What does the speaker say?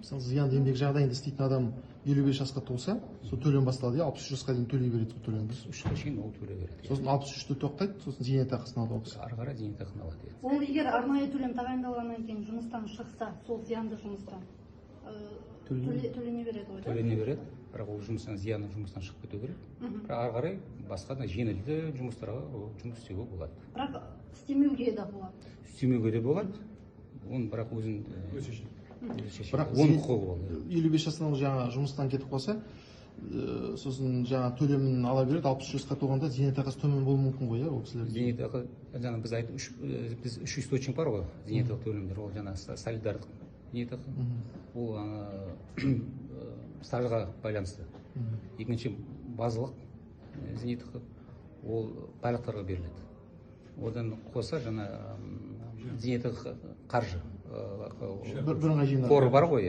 мысалы зиянды еңбек жағдайында істейтін адам 55 жасқа толса, сол төлем басталады, 63 жасқа дейін төлей береді сол төлемді. 63-ге шейін ол төлей береді. Сосын 63-те тоқтайды, сосын зейнетақысын алады ол кісі. Ары қарай зейнетақыны алады. Ол егер арнайы төлем тағайындалғаннан кейін жұмыстан шықса, сол зиянды жұмыстан төлене береді ғой. Төлене береді, бірақ ол жұмыстан зияны жұмыстан шығып кету керек. Бірақ ары қарай басқа да жеңілді жұмыстарға жұмыс істеуге болады. Бірақ істемеуге де болады. Істемеуге де болады. Оны бірақ өзін Бірақ оның құқығы ол. 55 жастан жаңа жұмыстан кетіп қалса, сосын жаңа төлемін ала береді, 60 жасқа толғанда зейнетақысы төмен болуы мүмкін ғой, ол кісілер. Зейнетақы, жаңа біз айттық, біз үш источник бар ғой, зейнетақы төлемдер, ол жаңа солидарлық зейнетақы, ол стажға байланысты. Екінші базалық зейнетақы, ол байлықтарға беріледі. Одан қоса жаңа зейнетақы қаржы Бірыңғай жинақ қоры бар ғой.